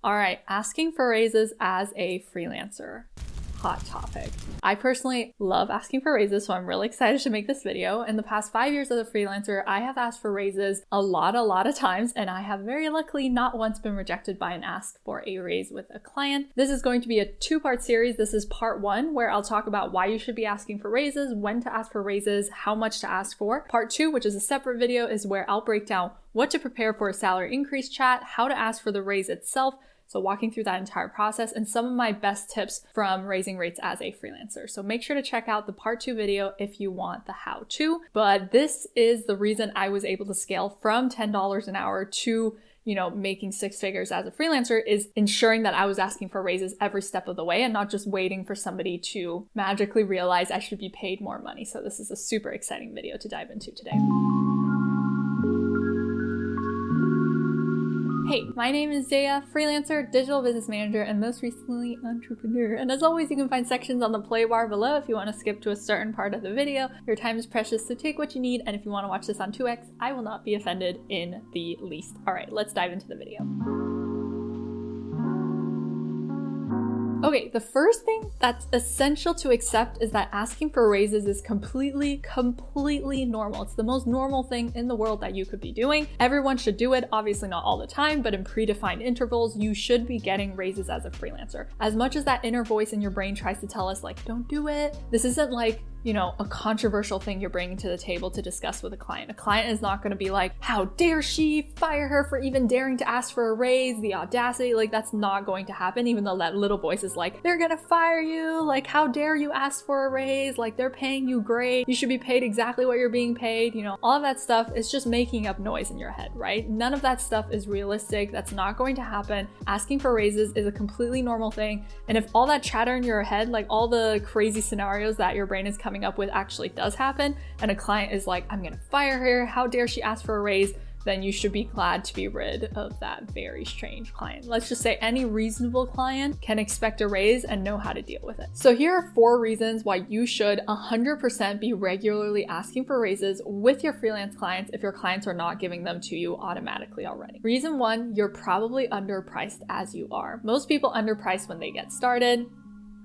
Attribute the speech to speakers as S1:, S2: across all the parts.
S1: All right, asking for raises as a freelancer. Hot topic. I personally love asking for raises, so I'm really excited to make this video. In the past 5 years as a freelancer, I have asked for raises a lot of times, and I have very luckily not once been rejected by an ask for a raise with a client. This is going to be a two-part series. This is part one, where I'll talk about why you should be asking for raises, when to ask for raises, how much to ask for. Part two, which is a separate video, is where I'll break down what to prepare for a salary increase chat, how to ask for the raise itself, so walking through that entire process, and some of my best tips from raising rates as a freelancer. So make sure to check out the part 2 video if you want the how-to. But this is the reason I was able to scale from $10 an hour to making 6 figures as a freelancer, is ensuring that I was asking for raises every step of the way and not just waiting for somebody to magically realize I should be paid more money. So this is a super exciting video to dive into today. Hey, my name is Dea, freelancer, digital business manager, and most recently entrepreneur. And as always, you can find sections on the play bar below if you want to skip to a certain part of the video. Your time is precious, so take what you need. And if you want to watch this on 2x, I will not be offended in the least. All right, let's dive into the video. Okay, the first thing that's essential to accept is that asking for raises is completely normal. It's the most normal thing in the world that you could be doing. Everyone should do it, obviously not all the time, but in predefined intervals, you should be getting raises as a freelancer. As much as that inner voice in your brain tries to tell us like, don't do it, this isn't like, a controversial thing you're bringing to the table to discuss with a client. A client is not going to be like, how dare she, fire her for even daring to ask for a raise, the audacity, like that's not going to happen, even though that little voice is like, they're gonna fire you, like how dare you ask for a raise, like they're paying you great, you should be paid exactly what you're being paid, all of that stuff is just making up noise in your head, right? None of that stuff is realistic, that's not going to happen. Asking for raises is a completely normal thing, and if all that chatter in your head, like all the crazy scenarios that your brain is coming up with actually does happen, and a client is like, I'm gonna fire her, how dare she ask for a raise, then you should be glad to be rid of that very strange client. Let's just say any reasonable client can expect a raise and know how to deal with it. So here are 4 reasons why you should 100% be regularly asking for raises with your freelance clients if your clients are not giving them to you automatically already. Reason 1, you're probably underpriced as you are. Most people underprice when they get started.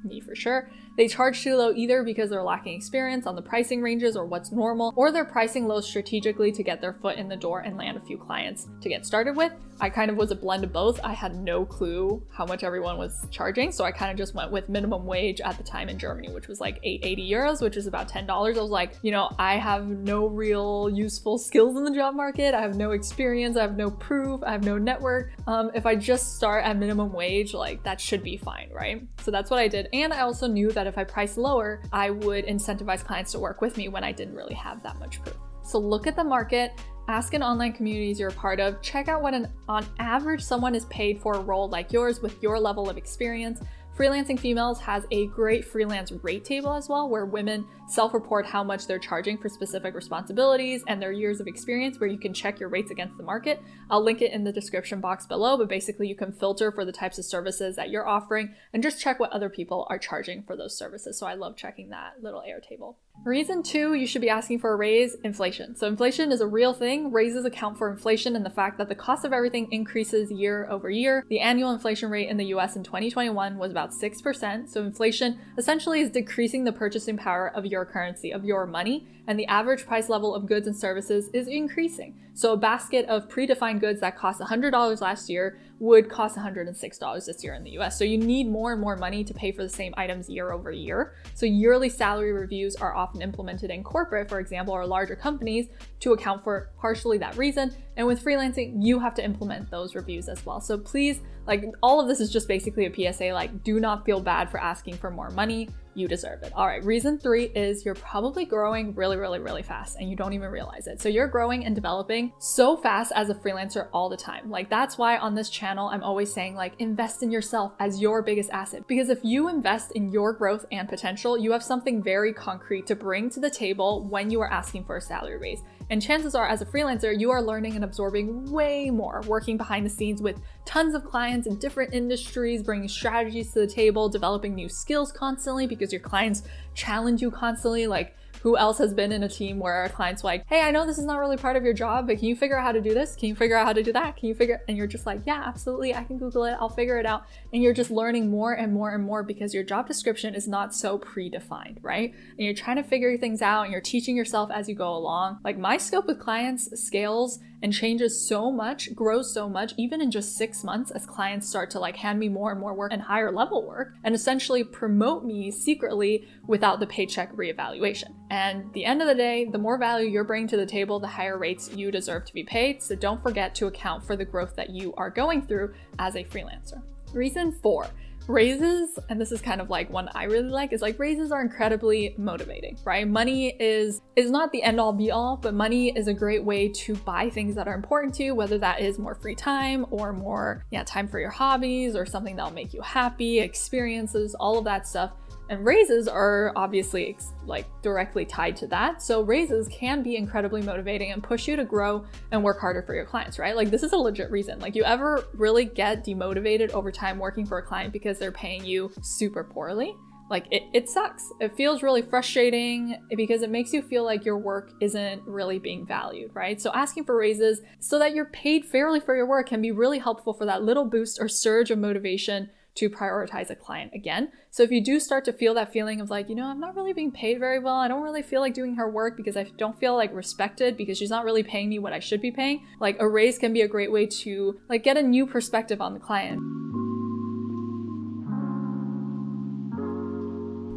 S1: Me for sure. They charge too low either because they're lacking experience on the pricing ranges or what's normal, or they're pricing low strategically to get their foot in the door and land a few clients to get started with. I kind of was a blend of both. I had no clue how much everyone was charging, so I kind of just went with minimum wage at the time in Germany, which was like 880 euros, which is about $10. I was like, I have no real useful skills in the job market. I have no experience. I have no proof. I have no network. If I just start at minimum wage, like that should be fine, right? So that's what I did. And I also knew that if I priced lower, I would incentivize clients to work with me when I didn't really have that much proof. So look at the market, ask in online communities you're a part of, check out what on average someone is paid for a role like yours with your level of experience. Freelancing Females has a great freelance rate table as well, where women self-report how much they're charging for specific responsibilities and their years of experience, where you can check your rates against the market. I'll link it in the description box below, but basically you can filter for the types of services that you're offering and just check what other people are charging for those services. So I love checking that little Airtable. Reason 2, you should be asking for a raise, inflation. So inflation is a real thing. Raises account for inflation and the fact that the cost of everything increases year over year. The annual inflation rate in the US in 2021 was about 6%. So inflation essentially is decreasing the purchasing power of your currency, of your money, and the average price level of goods and services is increasing. So a basket of predefined goods that cost $100 last year would cost $106 this year in the US. So you need more and more money to pay for the same items year over year. So yearly salary reviews are often implemented in corporate, for example, or larger companies to account for partially that reason. And with freelancing, you have to implement those reviews as well. So please, all of this is just basically a PSA, do not feel bad for asking for more money. You deserve it. All right, reason 3 is you're probably growing really fast and you don't even realize it. So you're growing and developing so fast as a freelancer all the time. That's why on this channel, I'm always saying invest in yourself as your biggest asset. Because if you invest in your growth and potential, you have something very concrete to bring to the table when you are asking for a salary raise. And chances are, as a freelancer, you are learning and absorbing way more, working behind the scenes with tons of clients in different industries, bringing strategies to the table, developing new skills constantly because your clients challenge you constantly. who else has been in a team where a client's like, hey, I know this is not really part of your job, but can you figure out how to do this? Can you figure out how to do that? And you're just like, yeah, absolutely. I can Google it. I'll figure it out. And you're just learning more and more and more because your job description is not so predefined, right? And you're trying to figure things out and you're teaching yourself as you go along. Like my scope with clients scales and changes so much, grows so much, even in just 6 months as clients start to like hand me more and more work and higher level work and essentially promote me secretly without the paycheck reevaluation. And at the end of the day, the more value you're bringing to the table, the higher rates you deserve to be paid. So don't forget to account for the growth that you are going through as a freelancer. Reason 4. Raises, and this is kind of like one I really like, is like raises are incredibly motivating, right? Money is not the end all be all, but money is a great way to buy things that are important to you, whether that is more free time or more time for your hobbies or something that'll make you happy, experiences, all of that stuff. And raises are obviously like directly tied to that. So raises can be incredibly motivating and push you to grow and work harder for your clients, right? Like this is a legit reason. Like you ever really get demotivated over time working for a client because they're paying you super poorly? Like it sucks. It feels really frustrating because it makes you feel like your work isn't really being valued, right? So asking for raises so that you're paid fairly for your work can be really helpful for that little boost or surge of motivation to prioritize a client again. So if you do start to feel that feeling of like, I'm not really being paid very well. I don't really feel like doing her work because I don't feel like respected because she's not really paying me what I should be paying. Like a raise can be a great way to like get a new perspective on the client.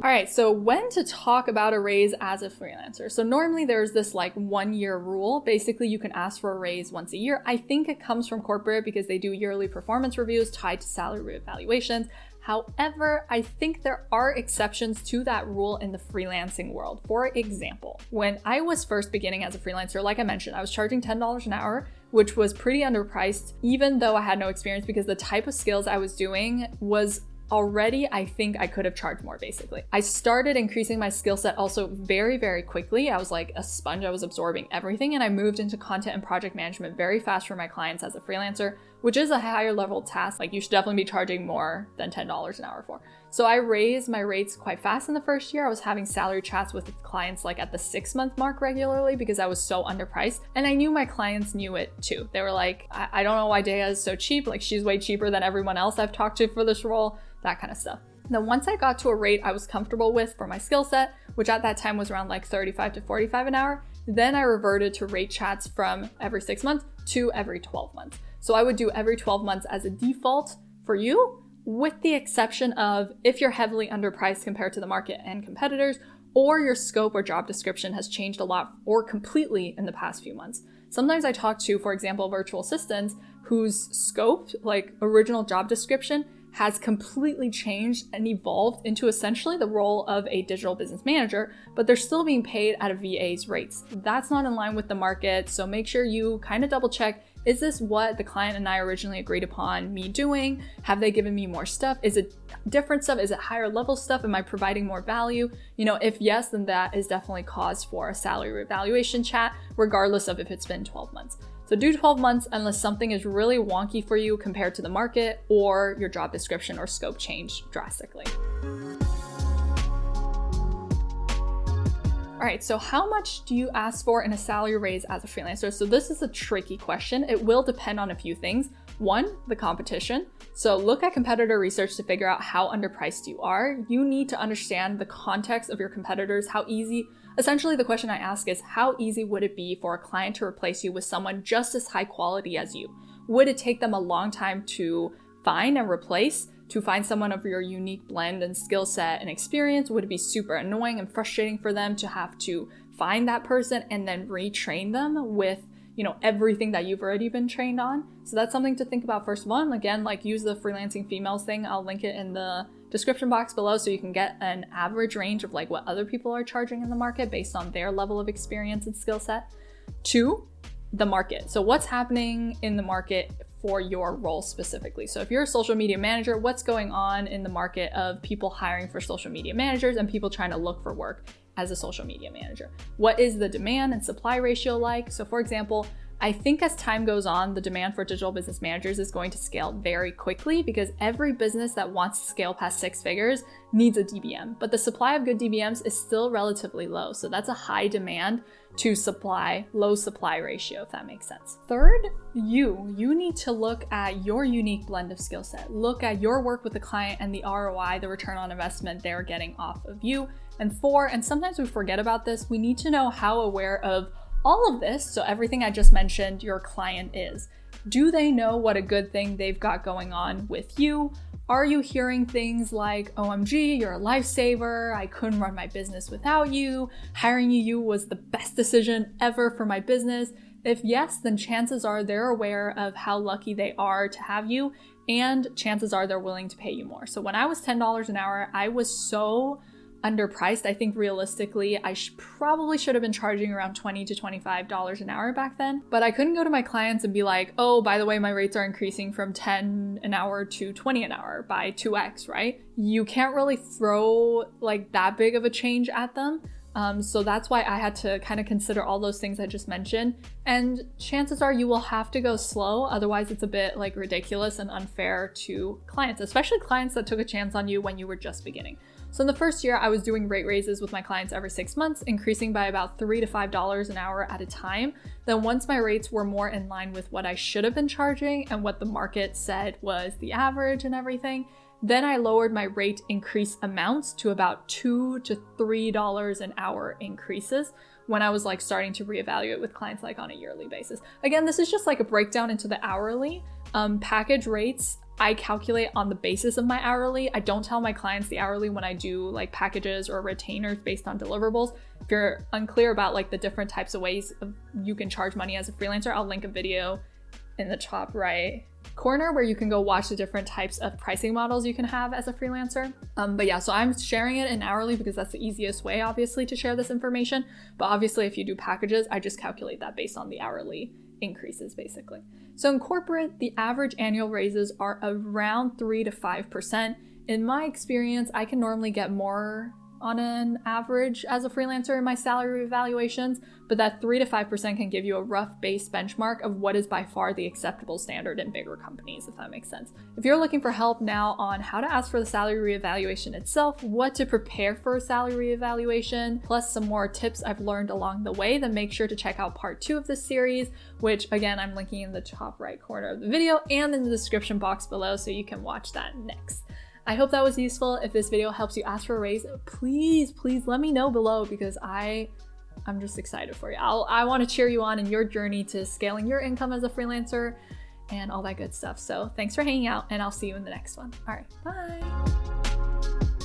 S1: All right, so when to talk about a raise as a freelancer. So normally there's this like 1-year rule. Basically, you can ask for a raise once a year. I think it comes from corporate because they do yearly performance reviews tied to salary reevaluations. However, I think there are exceptions to that rule in the freelancing world. For example, when I was first beginning as a freelancer, like I mentioned, I was charging $10 an hour, which was pretty underpriced, even though I had no experience because the type of skills I was doing was already, I think I could have charged more basically. I started increasing my skill set also very, very quickly. I was like a sponge, I was absorbing everything, and I moved into content and project management very fast for my clients as a freelancer, which is a higher level task. Like you should definitely be charging more than $10 an hour for. So I raised my rates quite fast in the first year. I was having salary chats with clients like at the 6-month mark regularly because I was so underpriced. And I knew my clients knew it too. They were like, I don't know why Dea is so cheap. Like she's way cheaper than everyone else I've talked to for this role, that kind of stuff. Then once I got to a rate I was comfortable with for my skill set, which at that time was around like 35 to 45 an hour, then I reverted to rate chats from every 6 months to every 12 months. So I would do every 12 months as a default for you, with the exception of if you're heavily underpriced compared to the market and competitors, or your scope or job description has changed a lot or completely in the past few months. Sometimes I talk to, for example, virtual assistants whose scope, like original job description, has completely changed and evolved into essentially the role of a digital business manager, but they're still being paid at a VA's rates. That's not in line with the market, so make sure you kind of double check, is this what the client and I originally agreed upon me doing? Have they given me more stuff? Is it different stuff? Is it higher level stuff? Am I providing more value? If yes, then that is definitely cause for a salary reevaluation chat, regardless of if it's been 12 months. So do 12 months unless something is really wonky for you compared to the market or your job description or scope change drastically. All right, so how much do you ask for in a salary raise as a freelancer? So this is a tricky question. It will depend on a few things. One, the competition. So look at competitor research to figure out how underpriced you are. You need to understand the context of your competitors, essentially the question I ask is, how easy would it be for a client to replace you with someone just as high quality as you? Would it take them a long time to find and replace, to find someone of your unique blend and skill set and experience? Would it be super annoying and frustrating for them to have to find that person and then retrain them with everything that you've already been trained on? So that's something to think about first of all. And again, use the freelancing females thing. I'll link it in the description box below so you can get an average range of what other people are charging in the market based on their level of experience and skill set. 2, the market. So what's happening in the market for your role specifically? So if you're a social media manager, what's going on in the market of people hiring for social media managers and people trying to look for work as a social media manager? What is the demand and supply ratio like? So for example, I think as time goes on, the demand for digital business managers is going to scale very quickly because every business that wants to scale past 6 figures needs a DBM, but the supply of good DBMs is still relatively low. So that's a high demand to supply, low supply ratio, if that makes sense. Third, you need to look at your unique blend of skill set. Look at your work with the client and the ROI, the return on investment they're getting off of you. And 4, and sometimes we forget about this, we need to know how aware of all of this, so everything I just mentioned, your client is. Do they know what a good thing they've got going on with you? Are you hearing things like, OMG, you're a lifesaver, I couldn't run my business without you, hiring you was the best decision ever for my business? If yes, then chances are they're aware of how lucky they are to have you, and chances are they're willing to pay you more. So when I was $10 an hour, I was so underpriced. I think realistically, I probably should have been charging around $20 to $25 an hour back then, but I couldn't go to my clients and be like, oh, by the way, my rates are increasing from 10 an hour to 20 an hour by 2x, right? You can't really throw like that big of a change at them. So that's why I had to kind of consider all those things I just mentioned. And chances are you will have to go slow. Otherwise it's a bit like ridiculous and unfair to clients, especially clients that took a chance on you when you were just beginning. So in the first year, I was doing rate raises with my clients every 6 months, increasing by about $3 to $5 an hour at a time. Then once my rates were more in line with what I should have been charging and what the market said was the average and everything, then I lowered my rate increase amounts to about $2 to $3 an hour increases when I was like starting to reevaluate with clients like on a yearly basis. Again, this is just like a breakdown into the hourly. Package rates I calculate on the basis of my hourly. I don't tell my clients the hourly when I do like packages or retainers based on deliverables. If you're unclear about like the different types of ways you can charge money as a freelancer, I'll link a video in the top right corner where you can go watch the different types of pricing models you can have as a freelancer. But yeah, so I'm sharing it in hourly because that's the easiest way, obviously, to share this information. But obviously, if you do packages, I just calculate that based on the hourly increases, basically. So in corporate, the average annual raises are around 3 to 5%. In my experience, I can normally get more on an average as a freelancer in my salary evaluations, but that 3 to 5% can give you a rough base benchmark of what is by far the acceptable standard in bigger companies, if that makes sense. If you're looking for help now on how to ask for the salary reevaluation itself, what to prepare for a salary reevaluation, plus some more tips I've learned along the way, then make sure to check out part 2 of this series, which again, I'm linking in the top right corner of the video and in the description box below so you can watch that next. I hope that was useful. If this video helps you ask for a raise, please let me know below because I'm just excited for you. I want to cheer you on in your journey to scaling your income as a freelancer and all that good stuff. So thanks for hanging out and I'll see you in the next one. All right, bye.